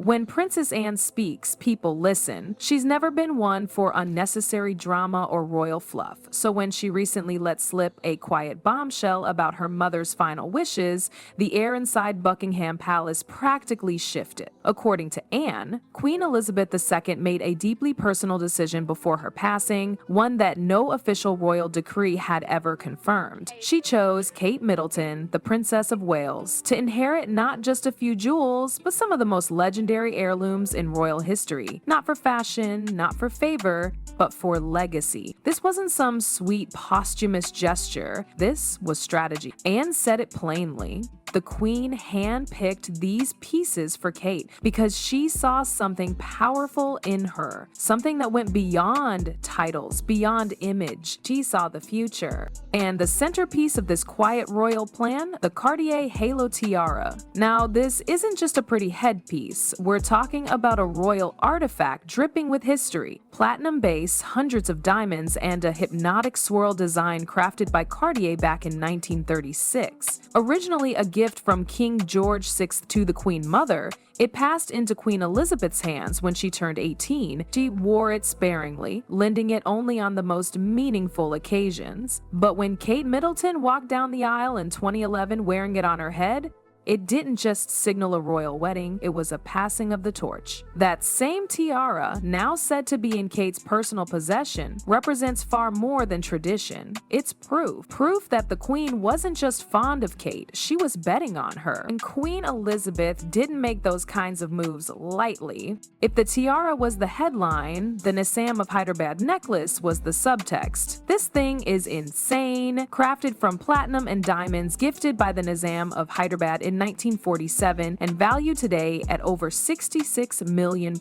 When Princess Anne speaks, people listen. She's never been one for unnecessary drama or royal fluff, so when she recently let slip a quiet bombshell about her mother's final wishes, the air inside Buckingham Palace practically shifted. According to Anne, Queen Elizabeth II made a deeply personal decision before her passing, one that no official royal decree had ever confirmed. She chose Kate Middleton, the Princess of Wales, to inherit not just a few jewels, but some of the most legendary heirlooms in royal history. Not for fashion, not for favor, but for legacy. This wasn't some sweet posthumous gesture. This was strategy. Anne said it plainly. The Queen handpicked these pieces for Kate because she saw something powerful in her, something that went beyond titles, beyond image. She saw the future. And the centerpiece of this quiet royal plan, the Cartier Halo Tiara. Now, this isn't just a pretty headpiece. We're talking about a royal artifact dripping with history. Platinum base, hundreds of diamonds, and a hypnotic swirl design crafted by Cartier back in 1936. Originally a gift from King George VI to the Queen Mother, it passed into Queen Elizabeth's hands when she turned 18. She wore it sparingly, lending it only on the most meaningful occasions. But when Kate Middleton walked down the aisle in 2011 wearing it on her head, it didn't just signal a royal wedding, it was a passing of the torch. That same tiara, now said to be in Kate's personal possession, represents far more than tradition. It's proof. Proof that the Queen wasn't just fond of Kate, she was betting on her. And Queen Elizabeth didn't make those kinds of moves lightly. If the tiara was the headline, the Nisam of Hyderabad necklace was the subtext. This thing is insane, crafted from platinum and diamonds gifted by the Nisam of Hyderabad in 1947 and valued today at over £66 million.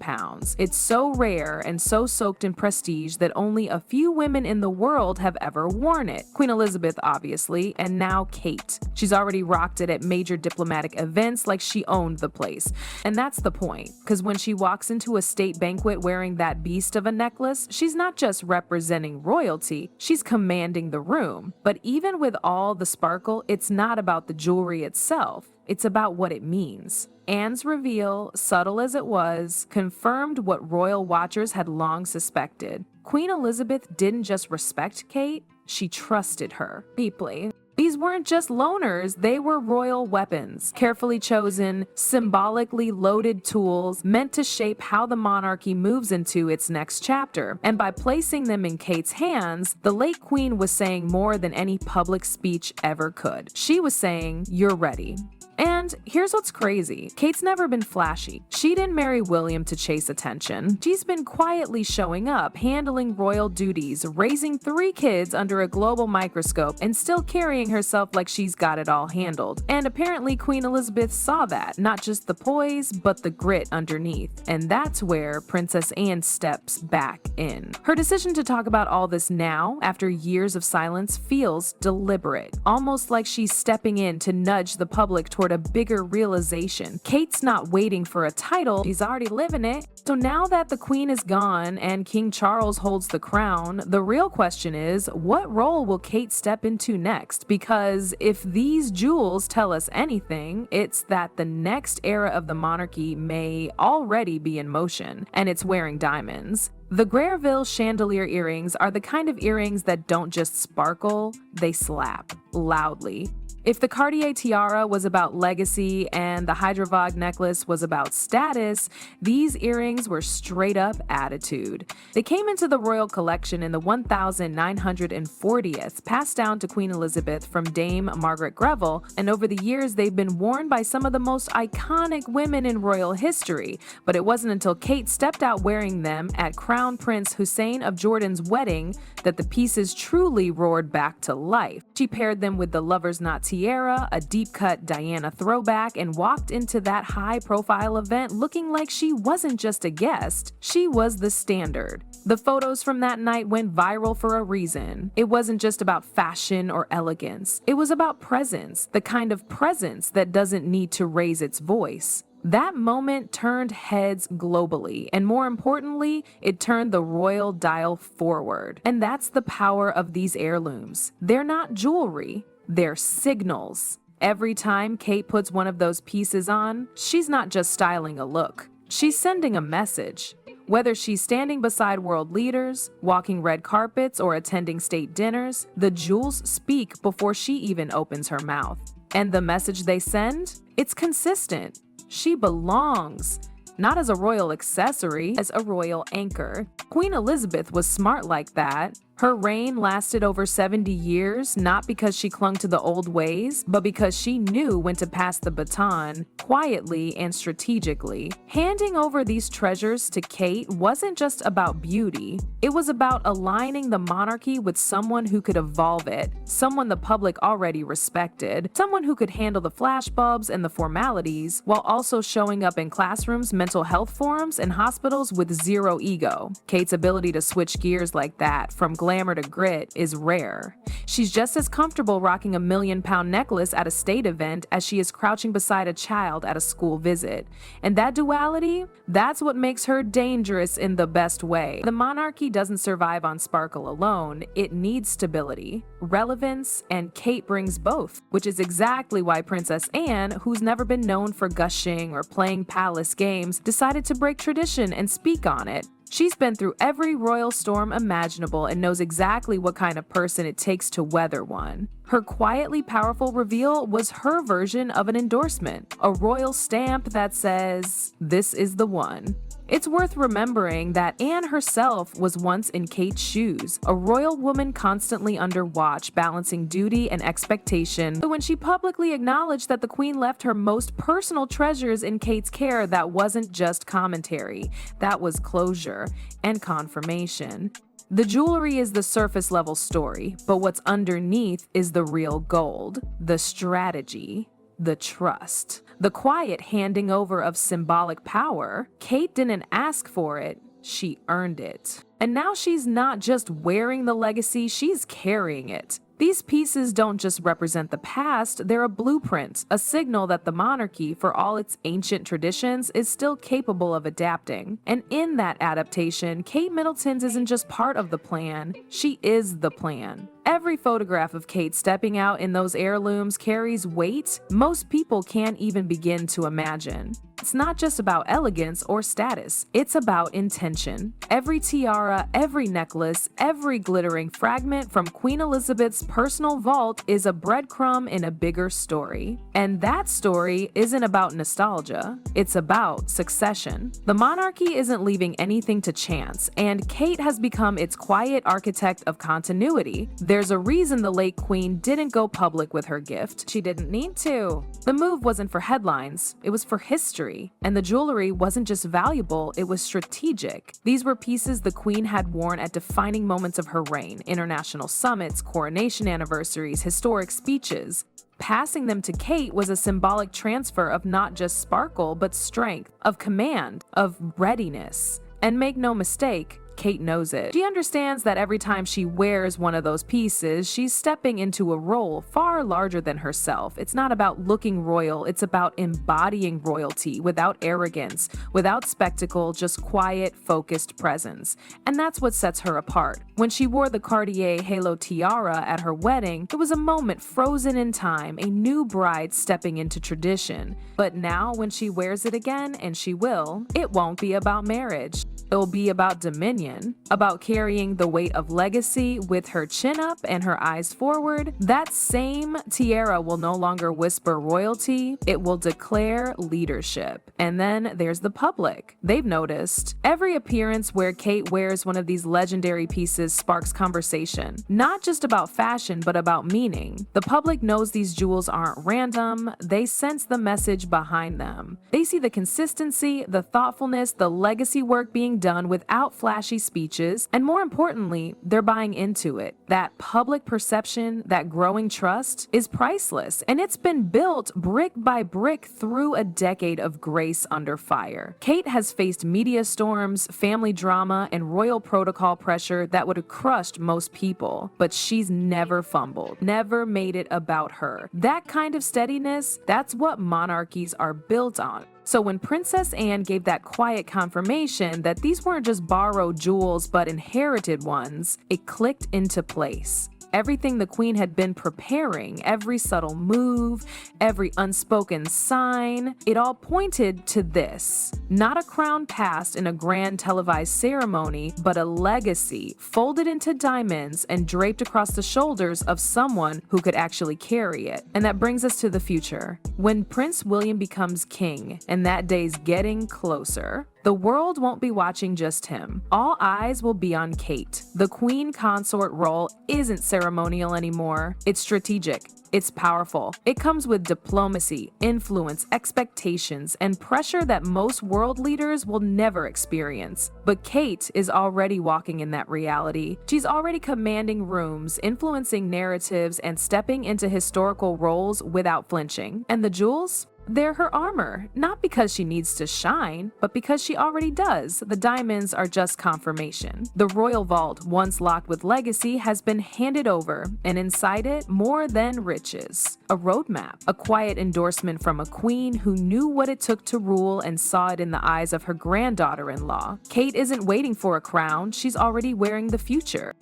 It's so rare and so soaked in prestige that only a few women in the world have ever worn it. Queen Elizabeth, obviously, and now Kate. She's already rocked it at major diplomatic events like she owned the place. And that's the point, because when she walks into a state banquet wearing that beast of a necklace, she's not just representing royalty, she's commanding the room. But even with all the sparkle, it's not about the jewelry itself. It's about what it means. Anne's reveal, subtle as it was, confirmed what royal watchers had long suspected. Queen Elizabeth didn't just respect Kate, she trusted her deeply. These weren't just loners, they were royal weapons, carefully chosen, symbolically loaded tools meant to shape how the monarchy moves into its next chapter. And by placing them in Kate's hands, the late queen was saying more than any public speech ever could. She was saying, "You're ready." And here's what's crazy. Kate's never been flashy. She didn't marry William to chase attention. She's been quietly showing up, handling royal duties, raising 3 kids under a global microscope, and still carrying herself like she's got it all handled. And apparently Queen Elizabeth saw that, not just the poise, but the grit underneath. And that's where Princess Anne steps back in. Her decision to talk about all this now, after years of silence, feels deliberate, almost like she's stepping in to nudge the public toward a bigger realization. Kate's not waiting for a title, she's already living it. So now that the Queen is gone and King Charles holds the crown, the real question is, what role will Kate step into next? Because if these jewels tell us anything, it's that the next era of the monarchy may already be in motion, and it's wearing diamonds. The Greville Chandelier Earrings are the kind of earrings that don't just sparkle, they slap loudly. If the Cartier tiara was about legacy and the Hyderabad necklace was about status, these earrings were straight up attitude. They came into the royal collection in the 1940th, passed down to Queen Elizabeth from Dame Margaret Graiville, and over the years they've been worn by some of the most iconic women in royal history. But it wasn't until Kate stepped out wearing them at Crown Prince Hussein of Jordan's wedding that the pieces truly roared back to life. She paired them with the Lover's Knot tiara, a deep-cut Diana throwback, and walked into that high-profile event looking like she wasn't just a guest, she was the standard. The photos from that night went viral for a reason. It wasn't just about fashion or elegance. It was about presence, the kind of presence that doesn't need to raise its voice. That moment turned heads globally, and more importantly, it turned the royal dial forward. And that's the power of these heirlooms. They're not jewelry, they're signals. Every time Kate puts one of those pieces on, she's not just styling a look. She's sending a message. Whether she's standing beside world leaders, walking red carpets, or attending state dinners, the jewels speak before she even opens her mouth. And the message they send? It's consistent. She belongs. Not as a royal accessory, as a royal anchor. Queen Elizabeth was smart like that. Her reign lasted over 70 years, not because she clung to the old ways, but because she knew when to pass the baton, quietly and strategically. Handing over these treasures to Kate wasn't just about beauty. It was about aligning the monarchy with someone who could evolve it, someone the public already respected, someone who could handle the flashbulbs and the formalities, while also showing up in classrooms, mental health forums, and hospitals with zero ego. Kate's ability to switch gears like that, from glamour to grit, is rare. She's just as comfortable rocking a $1 million necklace at a state event as she is crouching beside a child at a school visit. And that duality, that's what makes her dangerous in the best way. The monarchy doesn't survive on sparkle alone. It needs stability, relevance, and Kate brings both, which is exactly why Princess Anne, who's never been known for gushing or playing palace games, decided to break tradition and speak on it. She's been through every royal storm imaginable and knows exactly what kind of person it takes to weather one. Her quietly powerful reveal was her version of an endorsement, a royal stamp that says, "This is the one." It's worth remembering that Anne herself was once in Kate's shoes, a royal woman constantly under watch, balancing duty and expectation. But when she publicly acknowledged that the Queen left her most personal treasures in Kate's care, that wasn't just commentary. That was closure and confirmation. The jewelry is the surface level story, but what's underneath is the real gold, the strategy, the trust, the quiet handing over of symbolic power. Kate didn't ask for it, she earned it. And now she's not just wearing the legacy, she's carrying it. These pieces don't just represent the past, they're a blueprint, a signal that the monarchy, for all its ancient traditions, is still capable of adapting. And in that adaptation, Kate Middleton's isn't just part of the plan, she is the plan. Every photograph of Kate stepping out in those heirlooms carries weight most people can't even begin to imagine. It's not just about elegance or status, it's about intention. Every tiara, every necklace, every glittering fragment from Queen Elizabeth's personal vault is a breadcrumb in a bigger story. And that story isn't about nostalgia, it's about succession. The monarchy isn't leaving anything to chance, and Kate has become its quiet architect of continuity. There's a reason the late Queen didn't go public with her gift. She didn't need to. The move wasn't for headlines, it was for history. And the jewelry wasn't just valuable, it was strategic. These were pieces the Queen had worn at defining moments of her reign, international summits, coronation anniversaries, historic speeches. Passing them to Kate was a symbolic transfer of not just sparkle, but strength, of command, of readiness. And make no mistake, Kate knows it. She understands that every time she wears one of those pieces, she's stepping into a role far larger than herself. It's not about looking royal, it's about embodying royalty without arrogance, without spectacle, just quiet, focused presence. And that's what sets her apart. When she wore the Cartier Halo Tiara at her wedding, it was a moment frozen in time, a new bride stepping into tradition. But now, when she wears it again, and she will, it won't be about marriage. It'll be about dominion, about carrying the weight of legacy with her chin up and her eyes forward. That same tiara will no longer whisper royalty, it will declare leadership. And then there's the public. They've noticed. Every appearance where Kate wears one of these legendary pieces sparks conversation. Not just about fashion, but about meaning. The public knows these jewels aren't random, they sense the message behind them. They see the consistency, the thoughtfulness, the legacy work being done without flashy speeches, and more importantly, they're buying into it. That public perception, that growing trust, is priceless, and it's been built brick by brick through a decade of grace under fire. Kate has faced media storms, family drama, and royal protocol pressure that would have crushed most people, but she's never fumbled, never made it about her. That kind of steadiness, that's what monarchies are built on. So when Princess Anne gave that quiet confirmation that these weren't just borrowed jewels but inherited ones, it clicked into place. Everything the queen had been preparing, every subtle move, every unspoken sign, it all pointed to this. Not a crown passed in a grand televised ceremony, but a legacy folded into diamonds and draped across the shoulders of someone who could actually carry it. And that brings us to the future. When Prince William becomes king, and that day's getting closer, the world won't be watching just him. All eyes will be on Kate. The queen consort role isn't ceremonial anymore. It's strategic. It's powerful. It comes with diplomacy, influence, expectations, and pressure that most world leaders will never experience. But Kate is already walking in that reality. She's already commanding rooms, influencing narratives, and stepping into historical roles without flinching. And the jewels? They're her armor, not because she needs to shine, but because she already does. The diamonds are just confirmation. The royal vault, once locked with legacy, has been handed over, and inside it, more than riches. A roadmap, a quiet endorsement from a queen who knew what it took to rule and saw it in the eyes of her granddaughter-in-law. Kate isn't waiting for a crown, she's already wearing the future.